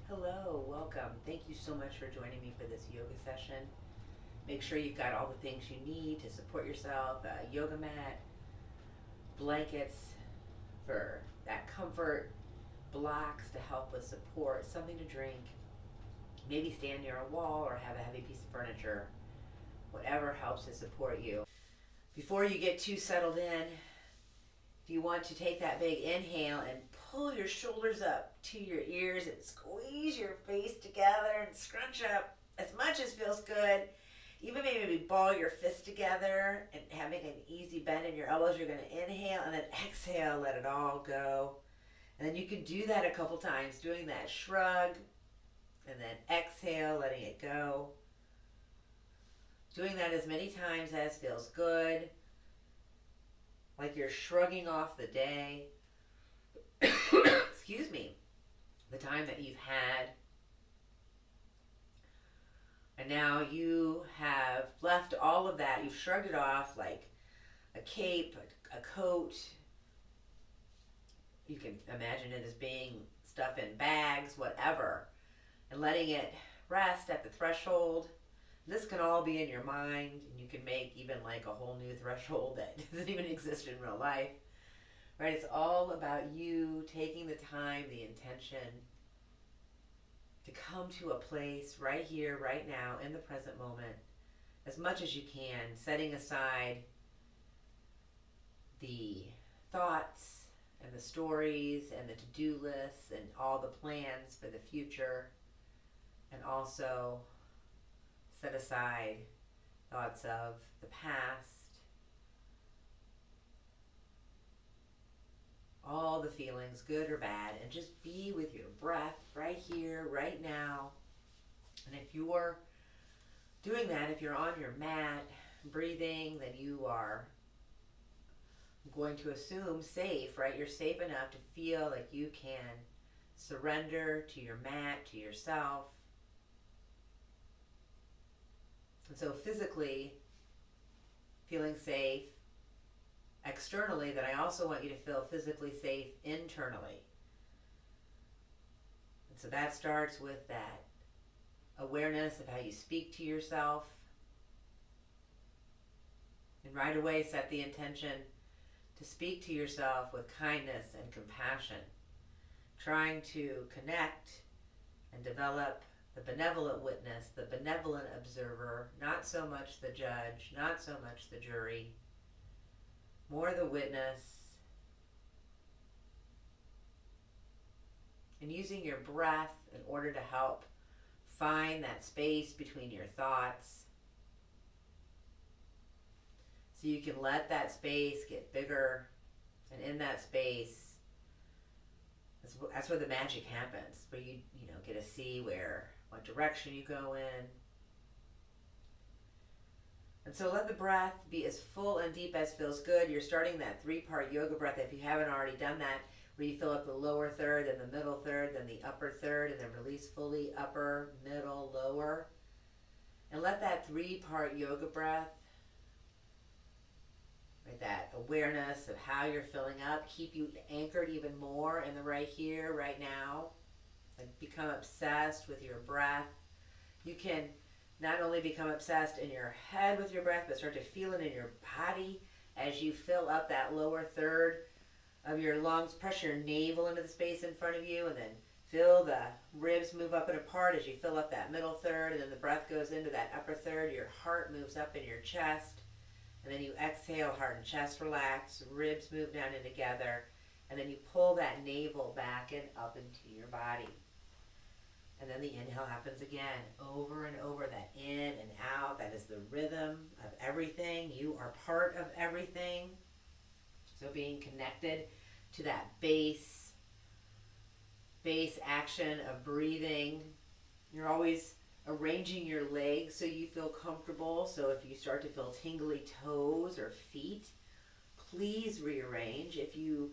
Hello, welcome. Thank you so much for joining me for this yoga session. Make sure you've got all the things you need to support yourself, a yoga mat, blankets for that comfort, blocks to help with support, something to drink, maybe stand near a wall or have a heavy piece of furniture, whatever helps to support you. Before you get too settled in, if you want to take that big inhale and pull your shoulders up to your ears and squeeze your face together and scrunch up as much as feels good. Even maybe ball your fists together and having an easy bend in your elbows. You're going to inhale and then exhale, let it all go. And then you can do that a couple times, doing that shrug and then exhale, letting it go. Doing that as many times as feels good, like you're shrugging off the day. Excuse me, the time that you've had. And now you have left all of that. You've shrugged it off like a cape, a coat. You can imagine it as being stuff in bags, whatever, and letting it rest at the threshold. This can all be in your mind, and you can make even like a whole new threshold that doesn't even exist in real life. Right? It's all about you taking the time, the intention to come to a place right here, right now, in the present moment, as much as you can, setting aside the thoughts and the stories and the to-do lists and all the plans for the future, and also set aside thoughts of the past, all the feelings, good or bad, and just be with your breath right here, right now. And if you're doing that, if you're on your mat breathing, then you are going to assume safe, right? You're safe enough to feel like you can surrender to your mat, to yourself. And so physically feeling safe externally, then I also want you to feel physically safe internally. And so that starts with that awareness of how you speak to yourself. And right away set the intention to speak to yourself with kindness and compassion, trying to connect and develop the benevolent witness, the benevolent observer, not so much the judge, not so much the jury, more the witness. And using your breath in order to help find that space between your thoughts, so you can let that space get bigger, and in that space, that's where the magic happens, where you get to see what direction you go in. And so let the breath be as full and deep as feels good. You're starting that 3-part yoga breath, if you haven't already done that, where you fill up the lower third, then the middle third, then the upper third, and then release fully, upper, middle, lower. And let that 3-part yoga breath, right, that awareness of how you're filling up, keep you anchored even more in the right here, right now. Like become obsessed with your breath. You can not only become obsessed in your head with your breath, but start to feel it in your body as you fill up that lower third of your lungs. Press your navel into the space in front of you, and then feel the ribs move up and apart as you fill up that middle third, and then the breath goes into that upper third. Your heart moves up in your chest, and then you exhale, heart and chest relax, ribs move down and together, and then you pull that navel back and up into your body. And then the inhale happens again, over and over, that in and out. That is the rhythm of everything. You are part of everything. So being connected to that base action of breathing. You're always arranging your legs so you feel comfortable. So if you start to feel tingly toes or feet, please rearrange. If you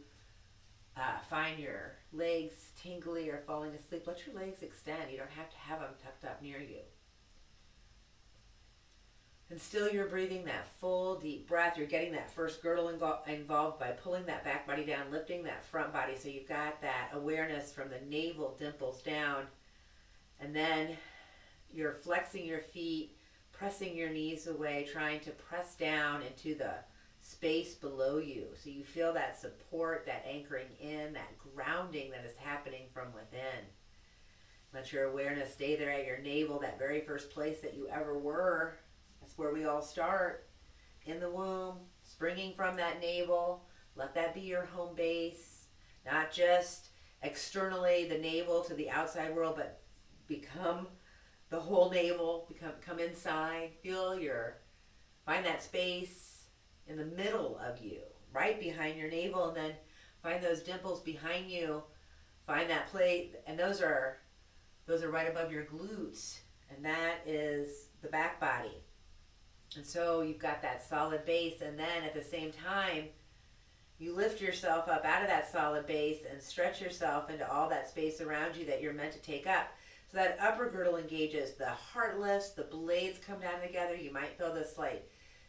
find your legs tingly or falling asleep, let your legs extend. You don't have to have them tucked up near you. And still you're breathing that full, deep breath. You're getting that first girdle involved by pulling that back body down, lifting that front body. So you've got that awareness from the navel dimples down And then you're flexing your feet, pressing your knees away, trying to press down into the space below you. So you feel that support, that anchoring in, that grounding that is happening from within. Let your awareness stay there at your navel, that very first place that you ever were. That's where we all start, in the womb, springing from that navel. Let that be your home base. Not just externally the navel to the outside world, but become the whole navel, come inside. Find that space in the middle of you, right behind your navel, and then find those dimples behind you. Find that plate, and those are right above your glutes, and that is the back body. And so you've got that solid base, and then at the same time, you lift yourself up out of that solid base and stretch yourself into all that space around you that you're meant to take up. So that upper girdle engages, the heart lifts, the blades come down together. You might feel this slight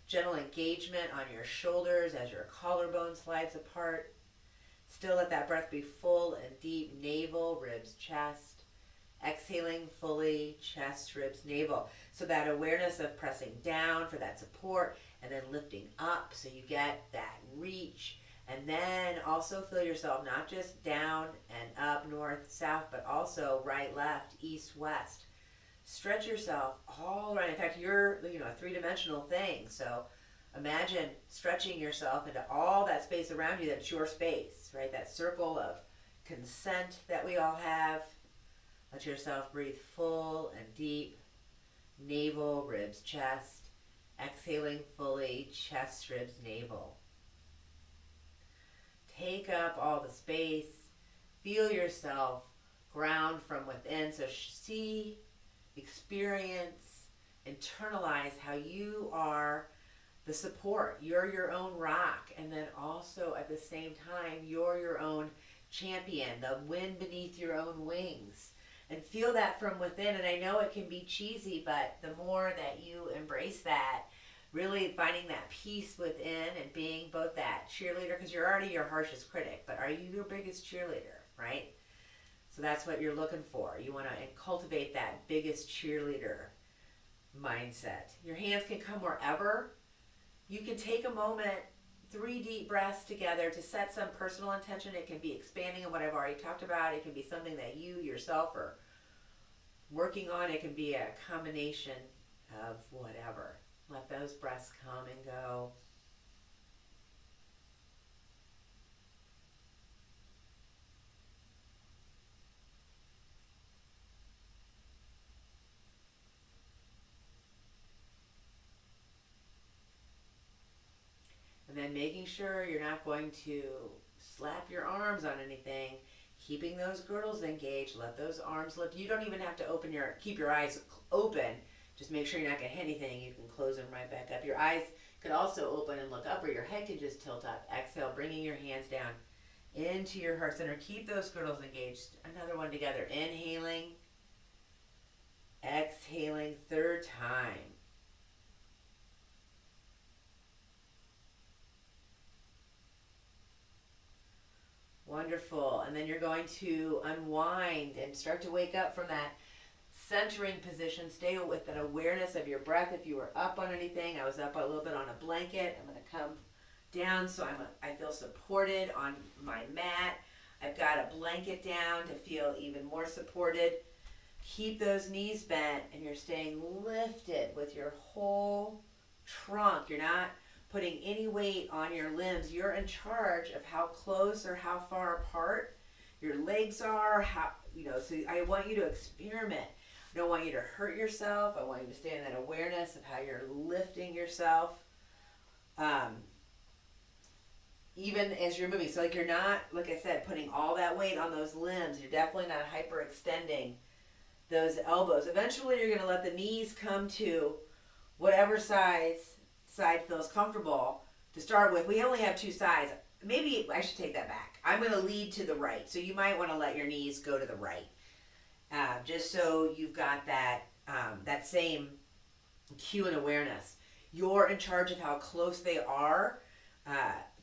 gentle engagement on your shoulders as your collarbone slides apart. Still let that breath be full and deep, navel, ribs, chest. Exhaling fully, chest, ribs, navel. So that awareness of pressing down for that support and then lifting up so you get that reach. And then also feel yourself not just down and up, north, south, but also right, left, east, west. Stretch yourself all around. In fact, you're a three-dimensional thing. So imagine stretching yourself into all that space around you that's your space, right? That circle of consent that we all have. Let yourself breathe full and deep. Navel, ribs, chest. Exhaling fully, chest, ribs, navel. Take up all the space. Feel yourself ground from within. So see, experience, internalize how you are the support. You're your own rock. And then also at the same time, you're your own champion, the wind beneath your own wings. And feel that from within. And I know it can be cheesy, but the more that you embrace that, really finding that peace within and being both that cheerleader, because you're already your harshest critic, but are you your biggest cheerleader, right? So that's what you're looking for. You want to cultivate that biggest cheerleader mindset. Your hands can come wherever. You can take a moment, 3 deep breaths together to set some personal intention. It can be expanding on what I've already talked about. It can be something that you yourself are working on. It can be a combination of whatever. Let those breaths come and go. And then making sure you're not going to slap your arms on anything. Keeping those girdles engaged. Let those arms lift. You don't even have to keep your eyes open. Just make sure you're not going to hit anything. You can close them right back up. Your eyes could also open and look up, or your head can just tilt up. Exhale, bringing your hands down into your heart center. Keep those girdles engaged. Another one together. Inhaling. Exhaling. Third time. Wonderful. And then you're going to unwind and start to wake up from that centering position. Stay with that awareness of your breath. If you were up on anything, I was up a little bit on a blanket. I'm going to come down so I feel supported on my mat. I've got a blanket down to feel even more supported. Keep those knees bent and you're staying lifted with your whole trunk. You're not putting any weight on your limbs. You're in charge of how close or how far apart your legs are. So I want you to experiment. I don't want you to hurt yourself. I want you to stay in that awareness of how you're lifting yourself, even as you're moving. So you're not, like I said, putting all that weight on those limbs. You're definitely not hyperextending those elbows. Eventually you're going to let the knees come to whatever side feels comfortable to start with. We only have 2 sides. Maybe I should take that back. I'm going to lead to the right. So you might want to let your knees go to the right. Just so you've got that same cue and awareness. You're in charge of how close they are.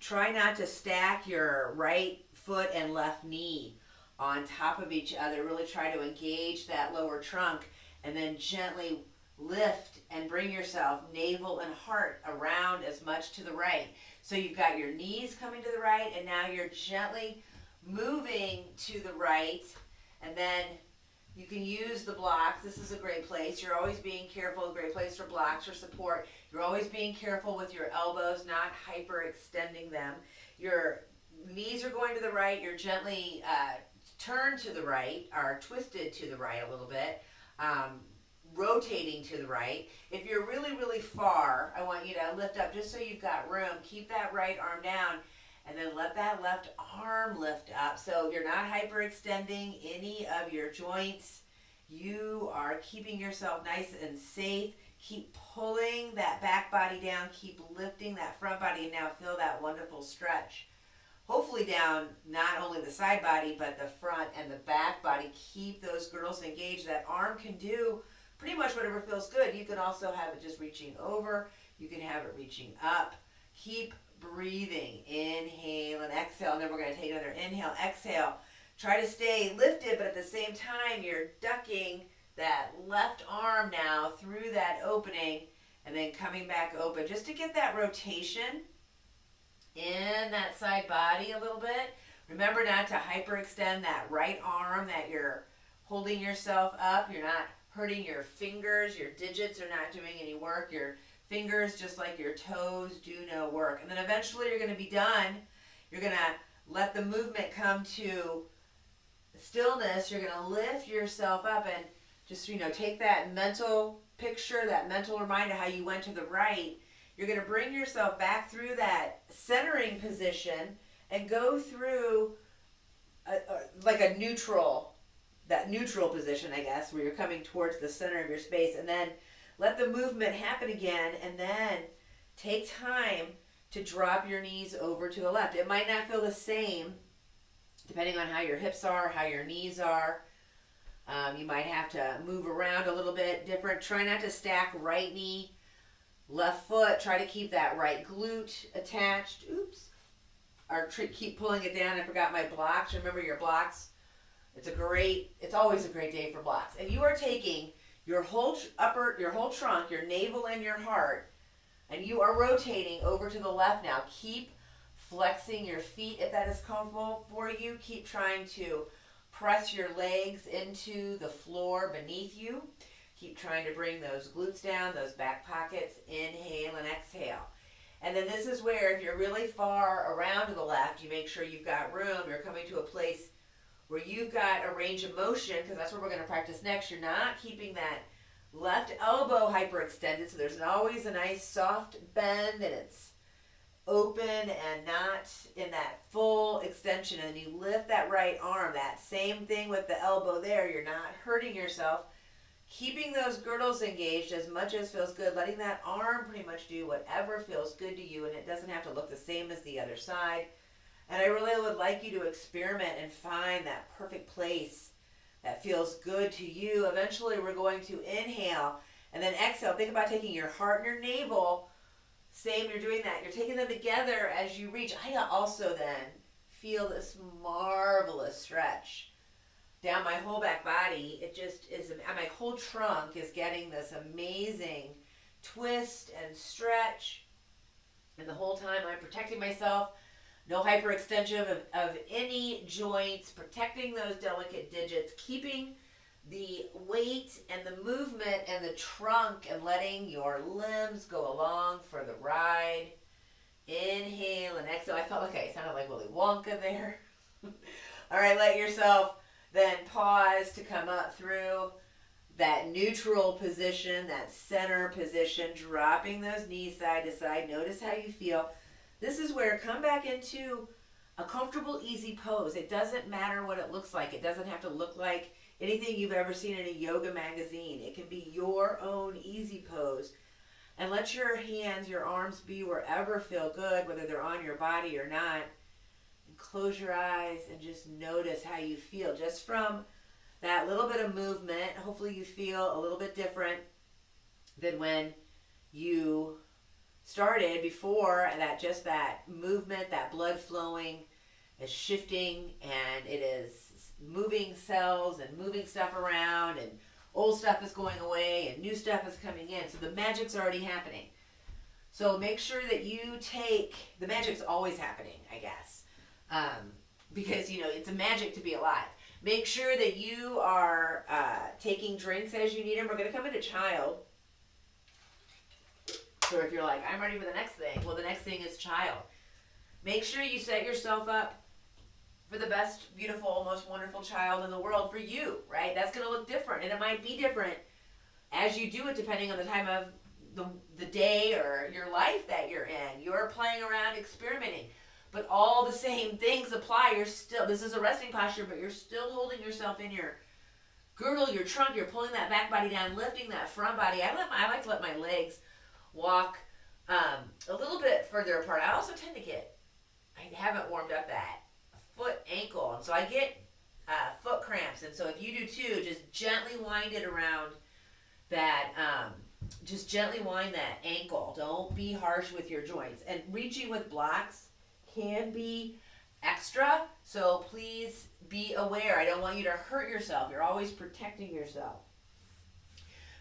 Try not to stack your right foot and left knee on top of each other. Really try to engage that lower trunk, and then gently lift and bring yourself navel and heart around as much to the right. So you've got your knees coming to the right, and now you're gently moving to the right, and then you can use the blocks. This is a great place. You're always being careful, a great place for blocks or support. You're always being careful with your elbows, not hyperextending them. Your knees are going to the right. You're gently turned to the right, or twisted to the right a little bit, rotating to the right. If you're really, really far, I want you to lift up just so you've got room. Keep that right arm down, and then let that left arm lift up. So you're not hyperextending any of your joints. You are keeping yourself nice and safe. Keep pulling that back body down. Keep lifting that front body, and now feel that wonderful stretch. Hopefully down not only the side body, but the front and the back body. Keep those girdles engaged. That arm can do pretty much whatever feels good. You can also have it just reaching over. You can have it reaching up. Keep breathing. Inhale and exhale. And then we're going to take another inhale, exhale. Try to stay lifted, but at the same time, you're ducking that left arm now through that opening, and then coming back open just to get that rotation in that side body a little bit. Remember not to hyperextend that right arm that you're holding yourself up. You're not hurting your fingers. Your digits are not doing any work. Your fingers, just like your toes, do no work. And then eventually you're going to be done. You're going to let the movement come to stillness. You're going to lift yourself up and just, take that mental picture, that mental reminder how you went to the right. You're going to bring yourself back through that centering position and go through a neutral position, I guess, where you're coming towards the center of your space, and then let the movement happen again, and then take time to drop your knees over to the left. It might not feel the same depending on how your hips are, how your knees are. You might have to move around a little bit different. Try not to stack right knee, left foot. Try to keep that right glute attached. Oops. Or keep pulling it down. I forgot my blocks. Remember your blocks. It's always a great day for blocks. And you are taking your whole trunk, your navel and your heart, and you are rotating over to the left now. Keep flexing your feet if that is comfortable for you. Keep trying to press your legs into the floor beneath you. Keep trying to bring those glutes down, those back pockets. Inhale and exhale. And then this is where, if you're really far around to the left, you make sure you've got room. You're coming to a place where you've got a range of motion, because that's what we're going to practice next. You're not keeping that left elbow hyperextended, so there's always a nice soft bend, and it's open and not in that full extension. And then you lift that right arm. That same thing with the elbow there. You're not hurting yourself. Keeping those girdles engaged as much as feels good. Letting that arm pretty much do whatever feels good to you, and it doesn't have to look the same as the other side. And I really would like you to experiment and find that perfect place that feels good to you. Eventually we're going to inhale and then exhale. Think about taking your heart and your navel. Same, you're doing that. You're taking them together as you reach. I also then feel this marvelous stretch down my whole back body. It just is, my whole trunk is getting this amazing twist and stretch. And the whole time I'm protecting myself. No hyperextension of any joints, protecting those delicate digits, keeping the weight and the movement and the trunk, and letting your limbs go along for the ride. Inhale and exhale. I felt like I sounded like Willy Wonka there. All right, let yourself then pause to come up through that neutral position, that center position, dropping those knees side to side. Notice how you feel. This is where come back into a comfortable, easy pose. It doesn't matter what it looks like. It doesn't have to look like anything you've ever seen in a yoga magazine. It can be your own easy pose. And let your hands, your arms be wherever feel good, whether they're on your body or not. And close your eyes and just notice how you feel. Just from that little bit of movement, hopefully you feel a little bit different than when you started before. That movement, that blood flowing is shifting, and it is moving cells and moving stuff around, and old stuff is going away and new stuff is coming in. So the magic's already happening. So make sure that you take, the magic's always happening, I guess. Because, you know, it's a magic to be alive. Make sure that you are taking drinks as you need them. We're going to come into child. So if you're like, I'm ready for the next thing, well, the next thing is child. Make sure you set yourself up for the best, beautiful, most wonderful child in the world for you, right? That's going to look different, and it might be different as you do it depending on the time of the day or your life that you're in. You're playing around, experimenting, but all the same things apply. You're still, this is a resting posture, but you're still holding yourself in your girdle, your trunk. You're pulling that back body down, lifting that front body. I like to let my legs walk a little bit further apart. I also tend to get, I haven't warmed up that foot ankle, and so I get foot cramps. And so if you do too, just gently wind it around that, just gently wind that ankle. Don't be harsh with your joints. And reaching with blocks can be extra, so please be aware. I don't want you to hurt yourself. You're always protecting yourself.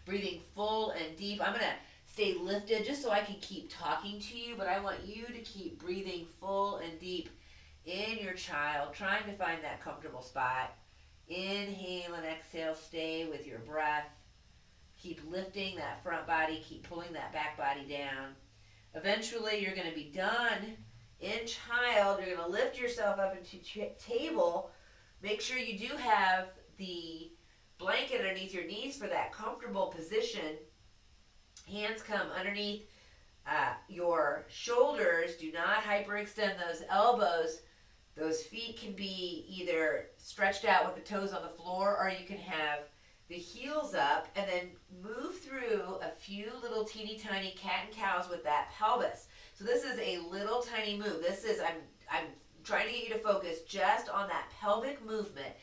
Breathing full and deep. I'm going to stay lifted just so I can keep talking to you, but I want you to keep breathing full and deep in your child, trying to find that comfortable spot. Inhale and exhale. Stay with your breath. Keep lifting that front body. Keep pulling that back body down. Eventually, you're going to be done in child. You're going to lift yourself up into table. Make sure you do have the blanket underneath your knees for that comfortable position. Hands come underneath your shoulders. Do not hyperextend those elbows. Those feet can be either stretched out with the toes on the floor, or you can have the heels up, and then move through a few little teeny tiny cat and cows with that pelvis. So this is a little tiny move. This is, I'm trying to get you to focus just on that pelvic movement.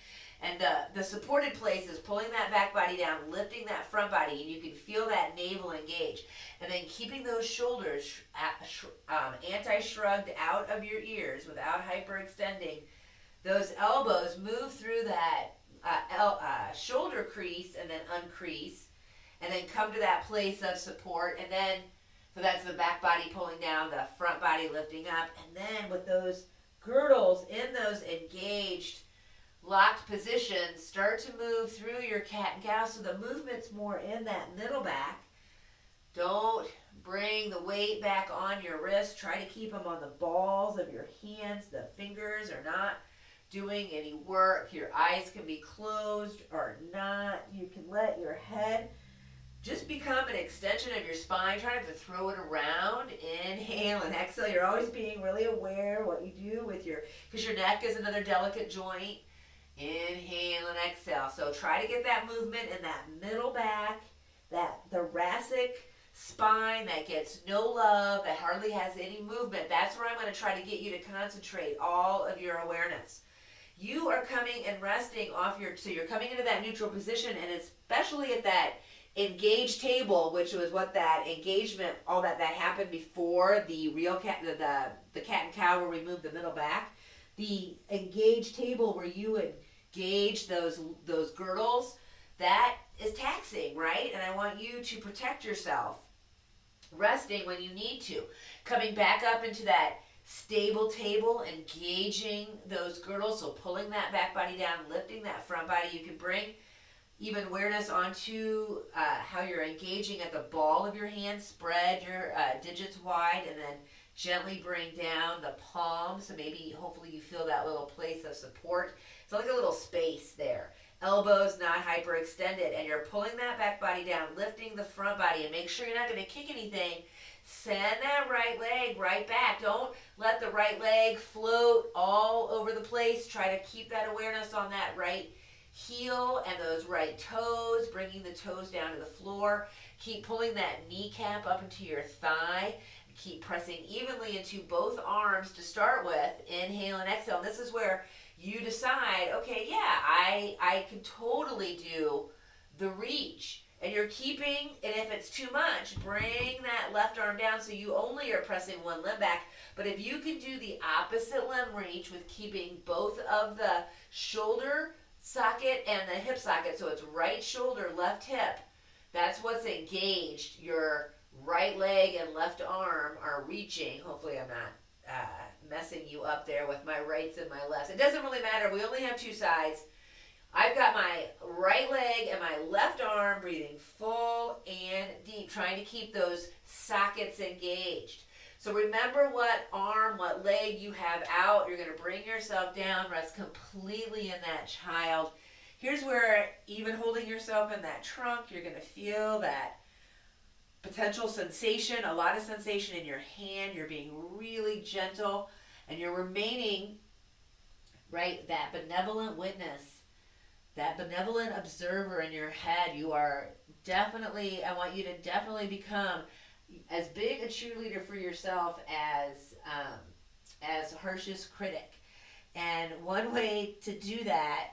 And the supported place is pulling that back body down, lifting that front body, and you can feel that navel engage. And then keeping those shoulders anti-shrugged out of your ears without hyperextending. Those elbows move through that shoulder crease and then uncrease, and then come to that place of support. And then, so that's the back body pulling down, the front body lifting up. And then with those girdles in those engaged, locked positions, start to move through your cat and cow. So the movement's more in that middle back. Don't bring the weight back on your wrist. Try to keep them on the balls of your hands. The fingers are not doing any work. Your eyes can be closed or not. You can let your head just become an extension of your spine. Try not to throw it around. Inhale and exhale. You're always being really aware what you do with your, because your neck is another delicate joint. Inhale and exhale. So try to get that movement in that middle back, that thoracic spine that gets no love, that hardly has any movement. That's where I'm going to try to get you to concentrate all of your awareness. You are coming and resting off your, so you're coming into that neutral position, and especially at that engaged table, which was what that engagement, all that happened before the real cat, the cat and cow where we moved the middle back. The engaged table where you engage those girdles, that is taxing, right? And I want you to protect yourself. Resting when you need to. Coming back up into that stable table, engaging those girdles, so pulling that back body down, lifting that front body. You can bring even awareness onto how you're engaging at the ball of your hand. Spread your digits wide, and then gently bring down the palms. So maybe, hopefully you feel that little place of support. It's like a little space there. Elbows not hyperextended, and you're pulling that back body down, lifting the front body, and make sure you're not going to kick anything. Send that right leg right back. Don't let the right leg float all over the place. Try to keep that awareness on that right heel and those right toes, bringing the toes down to the floor. Keep pulling that kneecap up into your thigh. Keep pressing evenly into both arms to start with. Inhale and exhale. And this is where you decide, okay, yeah, I can totally do the reach. And you're keeping, and if it's too much, bring that left arm down so you only are pressing one limb back. But if you can do the opposite limb reach with keeping both of the shoulder socket and the hip socket. So it's right shoulder, left hip. That's what's engaged. Your right leg and left arm are reaching. Hopefully I'm not messing you up there with my rights and my lefts. It doesn't really matter. We only have two sides. I've got my right leg and my left arm breathing full and deep, trying to keep those sockets engaged. So remember what arm, what leg you have out. You're going to bring yourself down, rest completely in that child. Here's where, even holding yourself in that trunk, you're going to feel that potential sensation, a lot of sensation in your hand. You're being really gentle, and you're remaining, right, that benevolent witness, that benevolent observer in your head. You are definitely, I want you to definitely become as big a cheerleader for yourself as harshest critic. And one way to do that,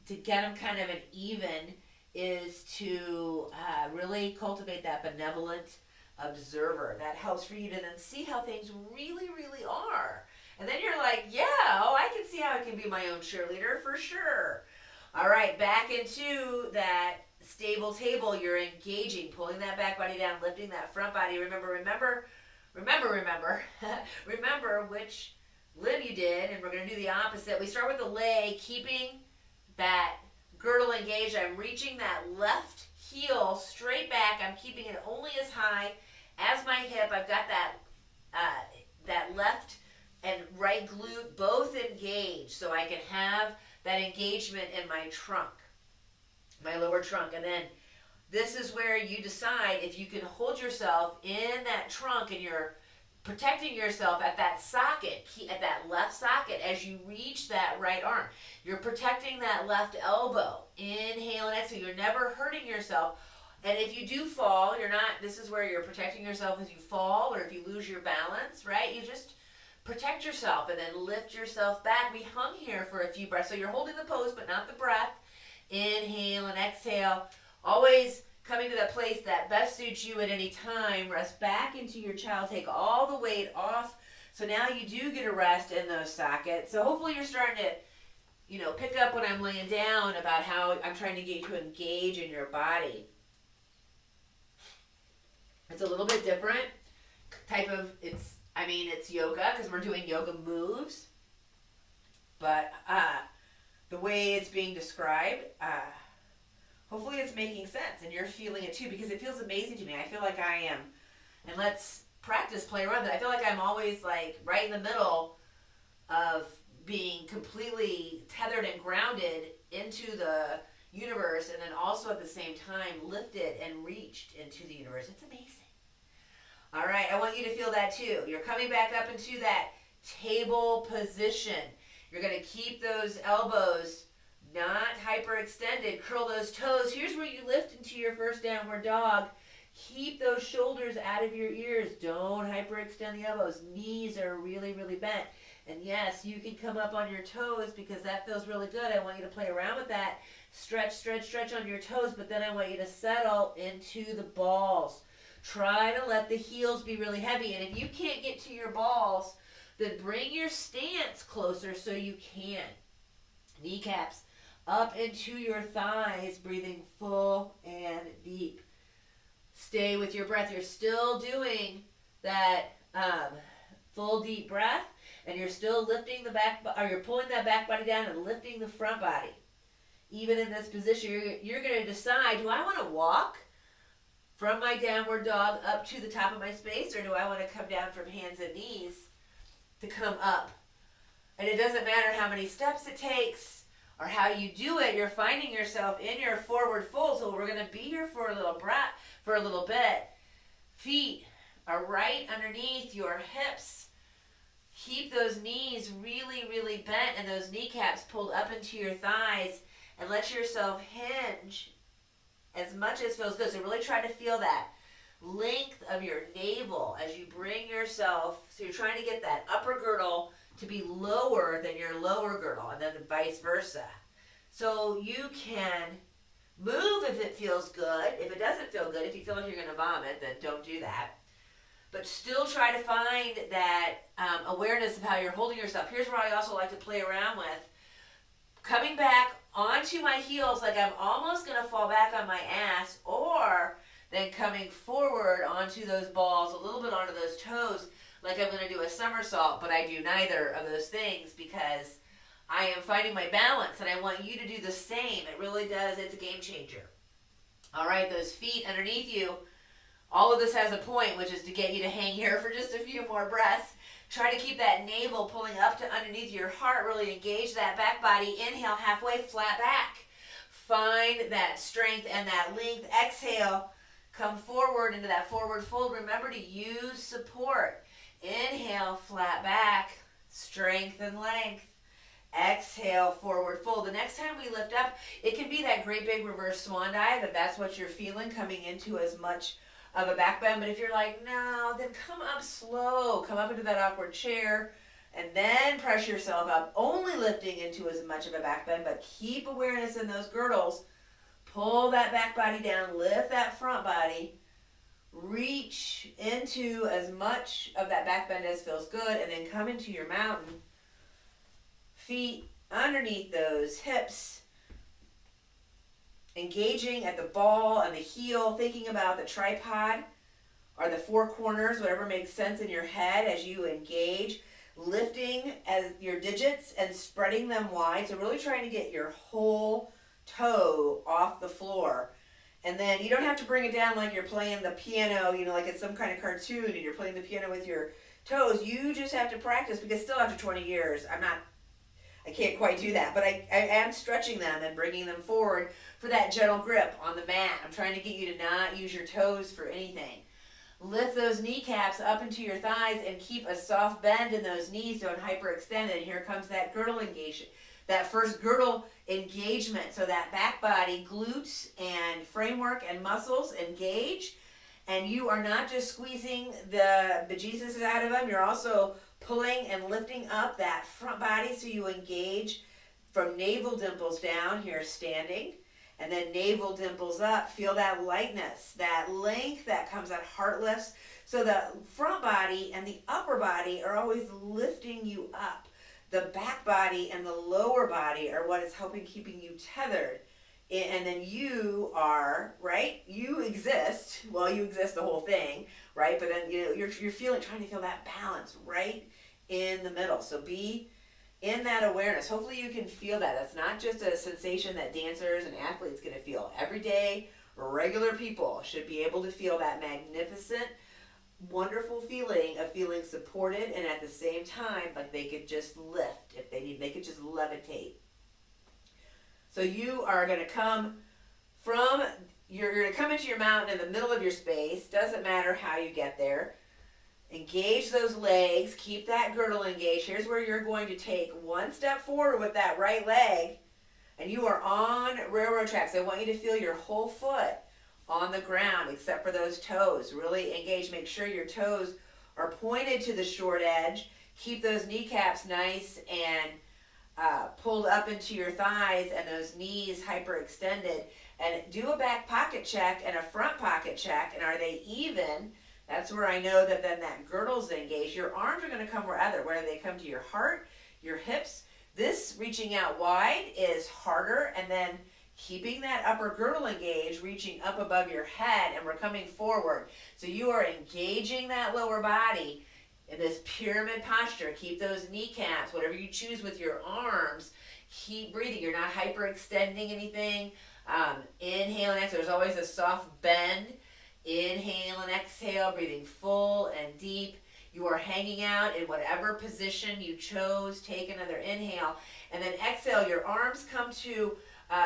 to get them kind of an even, is to really cultivate that benevolent observer. That helps for you to then see how things really, really are. And then you're like, yeah, oh, I can see how I can be my own cheerleader for sure. All right, back into that stable table. You're engaging, pulling that back body down, lifting that front body. Remember which limb you did, and we're going to do the opposite. We start with the leg, keeping that girdle engaged. I'm reaching that left heel straight back. I'm keeping it only as high as my hip. I've got that left and right glute both engaged, so I can have that engagement in my trunk, my lower trunk. And then this is where you decide if you can hold yourself in that trunk, and you're protecting yourself at that socket, at that left socket as you reach that right arm. You're protecting that left elbow. Inhale and exhale. You're never hurting yourself. And if you do fall, this is where you're protecting yourself as you fall, or if you lose your balance, right? You just protect yourself and then lift yourself back. We hung here for a few breaths. So you're holding the pose, but not the breath. Inhale and exhale. Always coming to that place that best suits you at any time. Rest back into your child. Take all the weight off. So now you do get a rest in those sockets. So hopefully you're starting to, pick up when I'm laying down about how I'm trying to get you to engage in your body. It's a little bit different type of, it's yoga because we're doing yoga moves. But the way it's being described, hopefully it's making sense and you're feeling it too, because it feels amazing to me. I feel like I am. And let's practice play around with it. I feel like I'm always like right in the middle of being completely tethered and grounded into the universe, and then also at the same time lifted and reached into the universe. It's amazing. All right, I want you to feel that too. You're coming back up into that table position. You're going to keep those elbows not hyperextended. Curl those toes. Here's where you lift into your first downward dog. Keep those shoulders out of your ears. Don't hyperextend the elbows. Knees are really, really bent. And yes, you can come up on your toes because that feels really good. I want you to play around with that. Stretch, stretch, stretch on your toes, but then I want you to settle into the balls. Try to let the heels be really heavy. And if you can't get to your balls, then bring your stance closer so you can. Kneecaps up into your thighs, breathing full and deep. Stay with your breath. You're still doing that full deep breath, and you're still lifting the back, or you're pulling that back body down and lifting the front body. Even in this position, you're going to decide, do I want to walk from my downward dog up to the top of my space, or do I want to come down from hands and knees to come up? And it doesn't matter how many steps it takes or how you do it. You're finding yourself in your forward fold. So we're going to be here for a little bit. Feet are right underneath your hips. Keep those knees really, really bent and those kneecaps pulled up into your thighs, and let yourself hinge as much as feels good. So really try to feel that length of your navel as you bring yourself. So you're trying to get that upper girdle to be lower than your lower girdle, and then vice versa. So you can move if it feels good. If it doesn't feel good, if you feel like you're going to vomit, then don't do that. But still try to find that awareness of how you're holding yourself. Here's where I also like to play around with. Coming back onto my heels like I'm almost going to fall back on my ass, or then coming forward onto those balls, a little bit onto those toes, like I'm going to do a somersault, but I do neither of those things because I am finding my balance, and I want you to do the same. It really does. It's a game changer. All right, those feet underneath you, all of this has a point, which is to get you to hang here for just a few more breaths. Try to keep that navel pulling up to underneath your heart. Really engage that back body. Inhale, halfway, flat back. Find that strength and that length. Exhale, come forward into that forward fold. Remember to use support. Inhale, flat back, strength and length. Exhale, forward fold. The next time we lift up, it can be that great big reverse swan dive if that's what you're feeling, coming into as much of a back bend. But if you're like, no, then come up slow. Come up into that awkward chair and then press yourself up, only lifting into as much of a back bend, but keep awareness in those girdles. Pull that back body down, lift that front body, reach into as much of that back bend as feels good, and then come into your mountain. Feet underneath those hips, engaging at the ball and the heel, thinking about the tripod or the four corners, whatever makes sense in your head as you engage, lifting as your digits and spreading them wide. So really trying to get your whole toe off the floor. And then you don't have to bring it down like you're playing the piano, like it's some kind of cartoon and you're playing the piano with your toes. You just have to practice, because still after 20 years, I can't quite do that, but I am stretching them and bringing them forward for that gentle grip on the mat. I'm trying to get you to not use your toes for anything. Lift those kneecaps up into your thighs and keep a soft bend in those knees. Don't hyperextend it. And here comes that girdle engagement, that first girdle engagement. So that back body, glutes and framework and muscles engage. And you are not just squeezing the bejesus out of them, you're also pulling and lifting up that front body, so you engage from navel dimples down, here standing, and then navel dimples up. Feel that lightness, that length that comes out, heart lifts. So the front body and the upper body are always lifting you up. The back body and the lower body are what is helping keeping you tethered. And then you are, right? You exist. Well, you exist the whole thing, right? But then you're trying to feel that balance right in the middle. So be in that awareness. Hopefully you can feel that. That's not just a sensation that dancers and athletes get to feel. Everyday, regular people should be able to feel that magnificent, wonderful feeling of feeling supported, and at the same time, like they could just lift. If they need, they could just levitate. So you are going to come you're going to come into your mountain in the middle of your space. Doesn't matter how you get there. Engage those legs. Keep that girdle engaged. Here's where you're going to take one step forward with that right leg, and you are on railroad tracks. I want you to feel your whole foot on the ground except for those toes. Really engage. Make sure your toes are pointed to the short edge. Keep those kneecaps nice and pulled up into your thighs and those knees hyperextended. And do a back pocket check and a front pocket check. And are they even? That's where I know that then that girdle's engaged. Your arms are going to come whether they come to your heart, your hips. This reaching out wide is harder. And then keeping that upper girdle engaged, reaching up above your head, and we're coming forward. So you are engaging that lower body in this pyramid posture. Keep those kneecaps, whatever you choose with your arms. Keep breathing. You're not hyperextending anything. Inhale and exhale. There's always a soft bend. Inhale and exhale, breathing full and deep. You are hanging out in whatever position you chose. Take another inhale. And then exhale. Your arms come to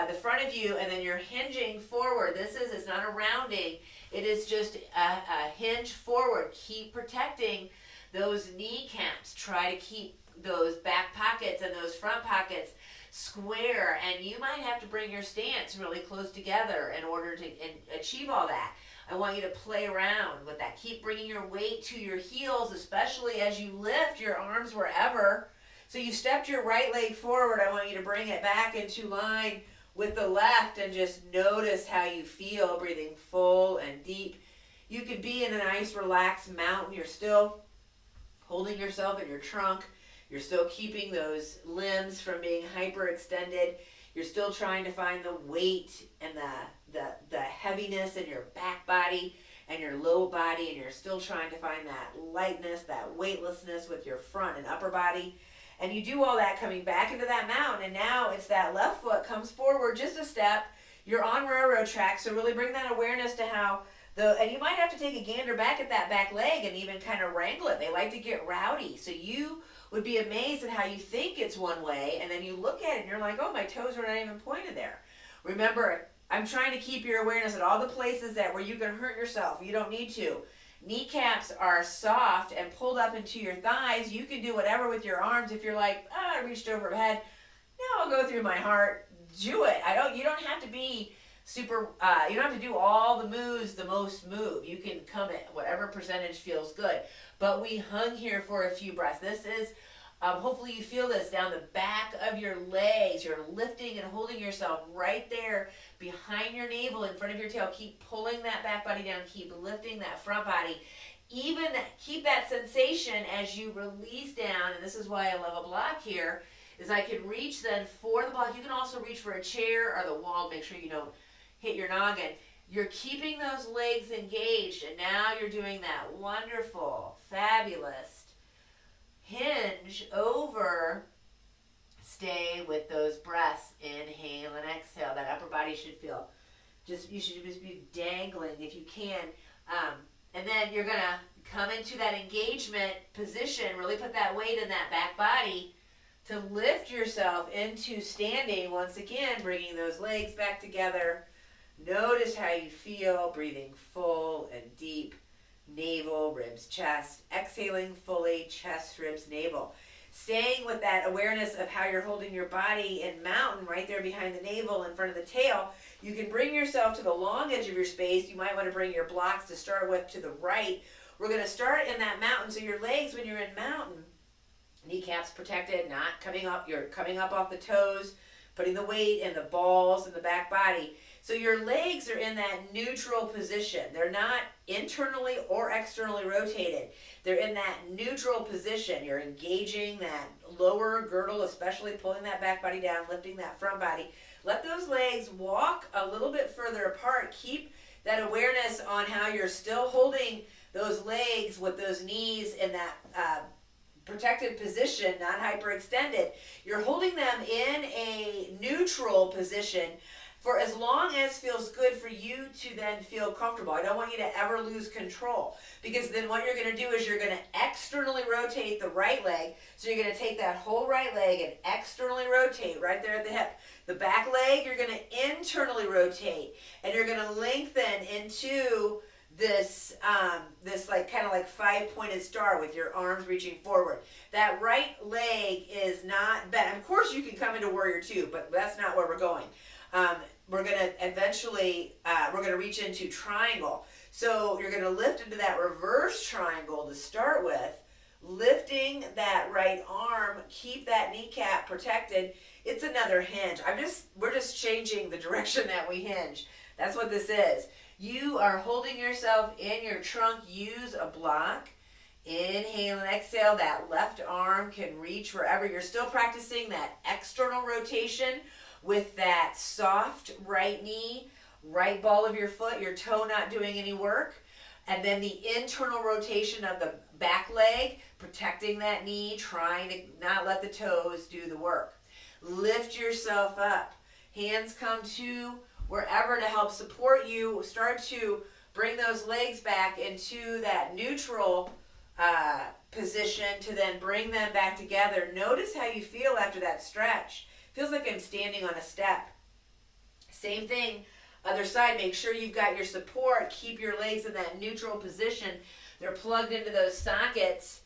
the front of you, and then you're hinging forward. It's not a rounding. It is just a hinge forward. Keep protecting those kneecaps. Try to keep those back pockets and those front pockets square, and you might have to bring your stance really close together in order to achieve all that. I want you to play around with that. Keep bringing your weight to your heels, especially as you lift your arms wherever. So you stepped your right leg forward. I want you to bring it back into line with the left and just notice how you feel, breathing full and deep. You could be in a nice relaxed mountain. You're still holding yourself in your trunk. You're still keeping those limbs from being hyperextended. You're still trying to find the weight and the heaviness in your back body and your low body, and you're still trying to find that lightness, that weightlessness with your front and upper body. And you do all that coming back into that mountain, and now it's that left foot comes forward just a step. You're on railroad tracks, so really bring that awareness to how and you might have to take a gander back at that back leg and even kind of wrangle it. They like to get rowdy. So you would be amazed at how you think it's one way, and then you look at it and you're like, oh, my toes are not even pointed there. Remember, I'm trying to keep your awareness at all the places that where you can hurt yourself. You don't need to. Kneecaps are soft and pulled up into your thighs. You can do whatever with your arms. If you're like, oh, I reached overhead, no, I'll go through my heart. Do it. You don't have to be super, you don't have to do all the moves, the most move. You can come at whatever percentage feels good. But we hung here for a few breaths. This is, hopefully you feel this down the back of your legs. You're lifting and holding yourself right there behind your navel, in front of your tail. Keep pulling that back body down. Keep lifting that front body. Keep that sensation as you release down. And this is why I love a block here, is I can reach then for the block. You can also reach for a chair or the wall. Make sure you don't hit your noggin. You're keeping those legs engaged, and now you're doing that wonderful, fabulous hinge over. Stay with those breaths. Inhale and exhale. That upper body should feel, you should just be dangling if you can. And then you're going to come into that engagement position, really put that weight in that back body to lift yourself into standing. Once again, bringing those legs back together. Notice how you feel, breathing full and deep, navel, ribs, chest, exhaling fully, chest, ribs, navel. Staying with that awareness of how you're holding your body in mountain right there behind the navel in front of the tail. You can bring yourself to the long edge of your space. You might want to bring your blocks to start with to the right. We're going to start in that mountain. So your legs, when you're in mountain, kneecaps protected, not coming up. You're coming up off the toes, putting the weight in the balls and the back body. So your legs are in that neutral position. They're not internally or externally rotated. They're in that neutral position. You're engaging that lower girdle, especially pulling that back body down, lifting that front body. Let those legs walk a little bit further apart. Keep that awareness on how you're still holding those legs with those knees in that protected position, not hyperextended. You're holding them in a neutral position for as long as feels good for you to then feel comfortable. I don't want you to ever lose control, because then what you're going to do is you're going to externally rotate the right leg. So you're going to take that whole right leg and externally rotate right there at the hip. The back leg, you're going to internally rotate, and you're going to lengthen into this like kind of like 5-pointed star with your arms reaching forward. That right leg is not bent. Of course you can come into warrior two, but that's not where we're going. We're going to eventually, we're going to reach into triangle. So you're going to lift into that reverse triangle to start with, lifting that right arm, keep that kneecap protected. It's another hinge. We're just changing the direction that we hinge. That's what this is. You are holding yourself in your trunk. Use a block. Inhale and exhale. That left arm can reach wherever. You're still practicing that external rotation with that soft right knee, right ball of your foot, your toe not doing any work. And then the internal rotation of the back leg, protecting that knee, trying to not let the toes do the work. Lift yourself up. Hands come to wherever to help support you. Start to bring those legs back into that neutral position to then bring them back together. Notice how you feel after that stretch. Feels like I'm standing on a step. Same thing, other side. Make sure you've got your support. Keep your legs in that neutral position. They're plugged into those sockets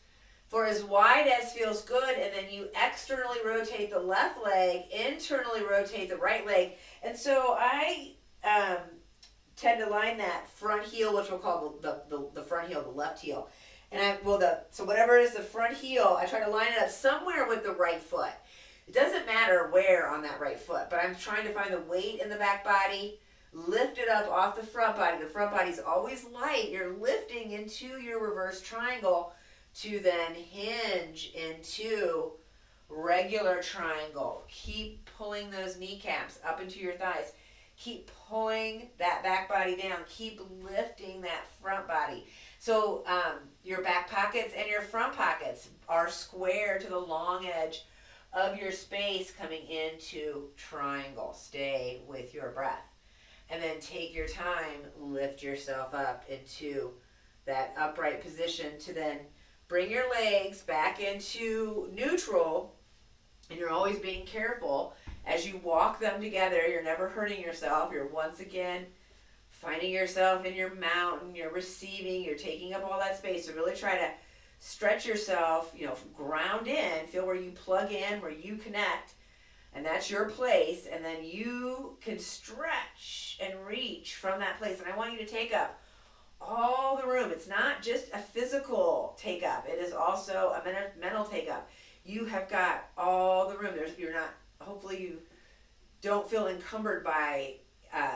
for as wide as feels good, and then you externally rotate the left leg, internally rotate the right leg. And so I tend to line that front heel, which we'll call the front heel, the left heel. And so whatever is the front heel, I try to line it up somewhere with the right foot. It doesn't matter where on that right foot, but I'm trying to find the weight in the back body, lift it up off the front body. The front body's always light. You're lifting into your reverse triangle to then hinge into regular triangle. Keep pulling those kneecaps up into your thighs. Keep pulling that back body down. Keep lifting that front body. So your back pockets and your front pockets are square to the long edge of your space coming into triangle. Stay with your breath. And then take your time, lift yourself up into that upright position to then bring your legs back into neutral. And you're always being careful as you walk them together. You're never hurting yourself. You're once again finding yourself in your mountain. You're receiving. You're taking up all that space. So really try to stretch yourself, ground in. Feel where you plug in, where you connect. And that's your place. And then you can stretch and reach from that place. And I want you to take up all the room. It's not just a physical take up. It is also a mental take up. You have got all the room. Hopefully you don't feel encumbered by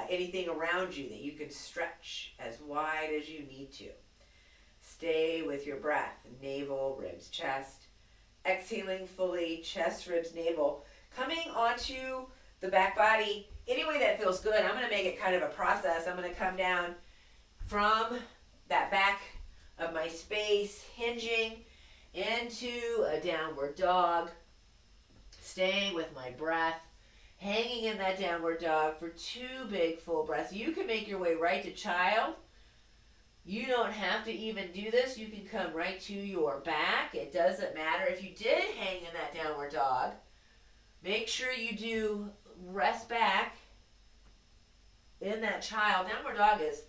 anything around you, that you can stretch as wide as you need to. Stay with your breath. Navel, ribs, chest. Exhaling fully, chest, ribs, navel. Coming onto the back body any way that feels good. I'm going to make it kind of a process. I'm going to come down from that back of my space, hinging into a downward dog, staying with my breath, hanging in that downward dog for 2 big full breaths. You can make your way right to child. You don't have to even do this. You can come right to your back. It doesn't matter. If you did hang in that downward dog, make sure you do rest back in that child. Downward dog is,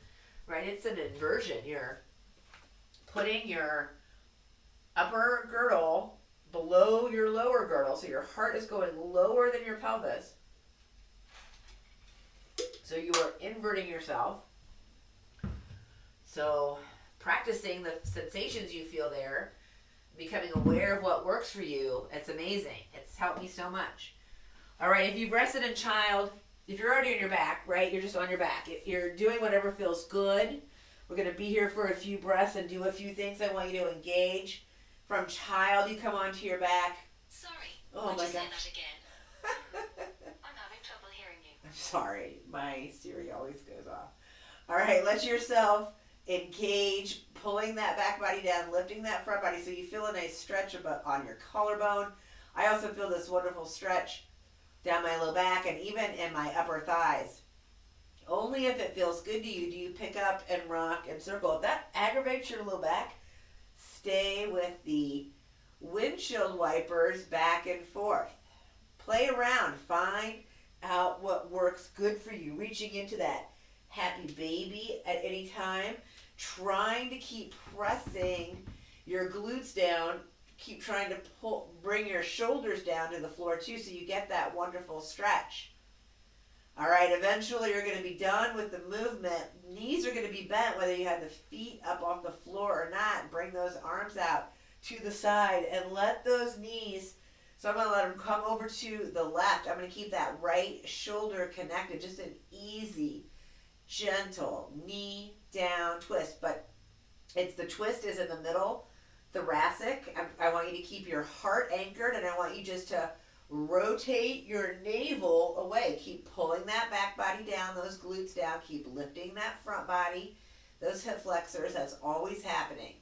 right, it's an inversion. You're putting your upper girdle below your lower girdle, so your heart is going lower than your pelvis. So you are inverting yourself. So practicing the sensations you feel there, becoming aware of what works for you, it's amazing. It's helped me so much. All right, if you've rested in child, if you're already on your back, right, you're just on your back. If you're doing whatever feels good, we're going to be here for a few breaths and do a few things. I want you to engage. From child, you come onto your back. Sorry, oh my say gosh. that again. I'm having trouble hearing you. I'm sorry, my Siri always goes off. All right, let yourself engage, pulling that back body down, lifting that front body so you feel a nice stretch on your collarbone. I also feel this wonderful stretch down my low back and even in my upper thighs. Only if it feels good to you do you pick up and rock and circle. If that aggravates your low back, stay with the windshield wipers back and forth. Play around. Find out what works good for you. Reaching into that happy baby at any time. Trying to keep pressing your glutes down. Keep trying to bring your shoulders down to the floor too so you get that wonderful stretch. All right, eventually you're going to be done with the movement. Knees are going to be bent whether you have the feet up off the floor or not. Bring those arms out to the side and let those knees, so I'm going to let them come over to the left. I'm going to keep that right shoulder connected. Just an easy, gentle knee down twist. But it's the twist is in the middle, thoracic. I want you to keep your heart anchored, and I want you just to rotate your navel away. Keep pulling that back body down, those glutes down. Keep lifting that front body, those hip flexors. That's always happening.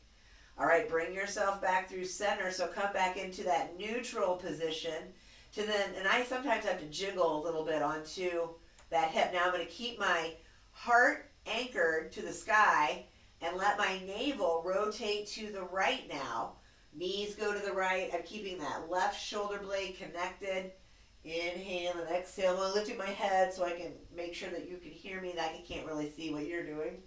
All right, bring yourself back through center. So come back into that neutral position to then, and I sometimes have to jiggle a little bit onto that hip. Now I'm going to keep my heart anchored to the sky and let my navel rotate to the right now. Knees go to the right. I'm keeping that left shoulder blade connected. Inhale and exhale. I'm lifting my head so I can make sure that you can hear me. I can't really see what you're doing.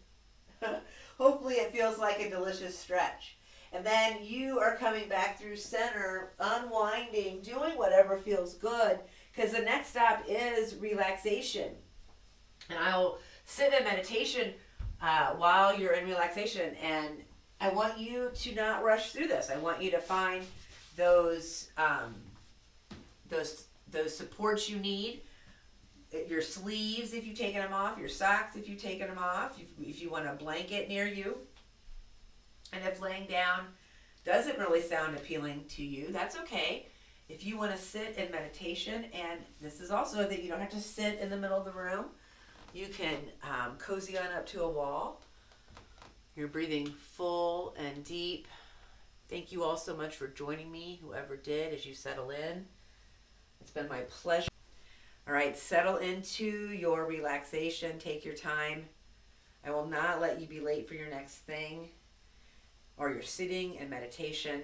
Hopefully it feels like a delicious stretch. And then you are coming back through center, unwinding, doing whatever feels good, because the next stop is relaxation. And I'll sit in meditation while you're in relaxation, and I want you to not rush through this. I want you to find those supports you need. Your sleeves, if you've taken them off. Your socks, if you've taken them off. If you want a blanket near you. And if laying down doesn't really sound appealing to you, that's okay. If you want to sit in meditation, and this is also that you don't have to sit in the middle of the room, you can cozy on up to a wall. You're breathing full and deep. Thank you all so much for joining me, whoever did, as you settle in. It's been my pleasure. All right, settle into your relaxation. Take your time. I will not let you be late for your next thing or your sitting and meditation.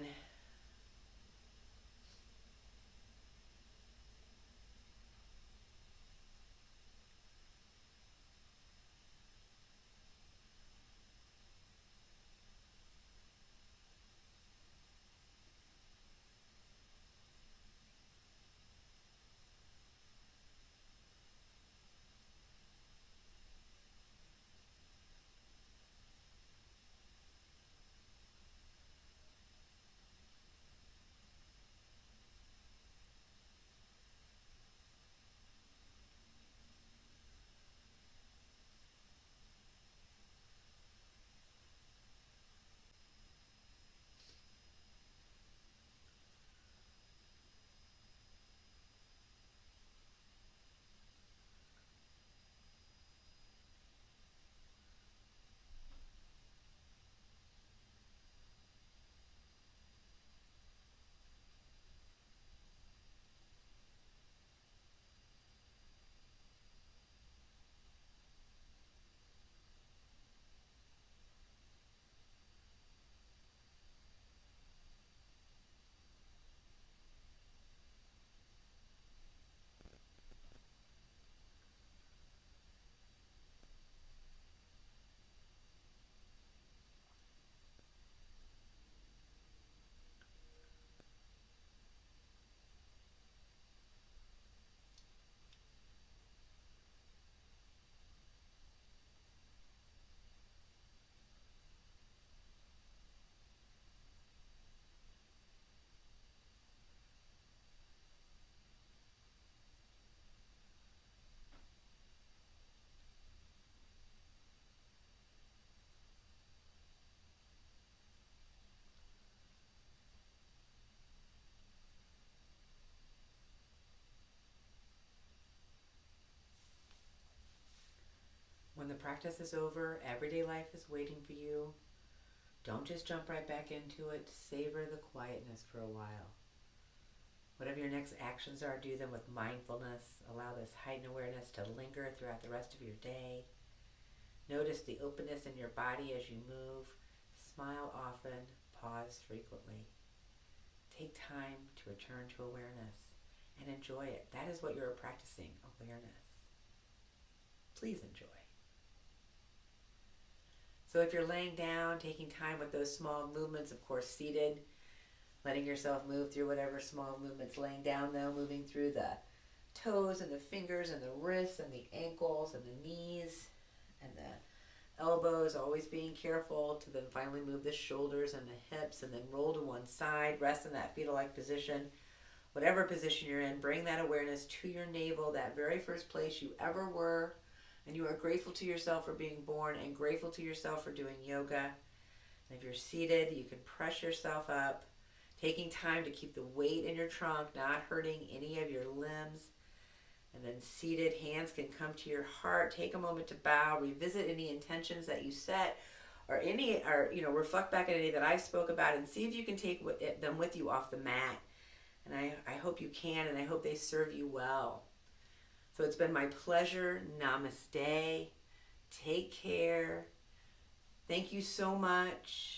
When the practice is over, everyday life is waiting for you. Don't just jump right back into it. Savor the quietness for a while. Whatever your next actions are, do them with mindfulness. Allow this heightened awareness to linger throughout the rest of your day. Notice the openness in your body as you move. Smile often. Pause frequently. Take time to return to awareness and enjoy it. That is what you're practicing, awareness. Please enjoy. So if you're laying down, taking time with those small movements, of course seated, letting yourself move through whatever small movements. Laying down though, moving through the toes and the fingers and the wrists and the ankles and the knees and the elbows, always being careful to then finally move the shoulders and the hips and then roll to one side, rest in that fetal-like position. Whatever position you're in, bring that awareness to your navel, that very first place you ever were. And you are grateful to yourself for being born and grateful to yourself for doing yoga. And if you're seated, you can press yourself up, taking time to keep the weight in your trunk, not hurting any of your limbs. And then seated, hands can come to your heart. Take a moment to bow, revisit any intentions that you set, or reflect back on any that I spoke about, and see if you can take them with you off the mat. And I hope you can, and I hope they serve you well. So it's been my pleasure. Namaste. Take care. Thank you so much.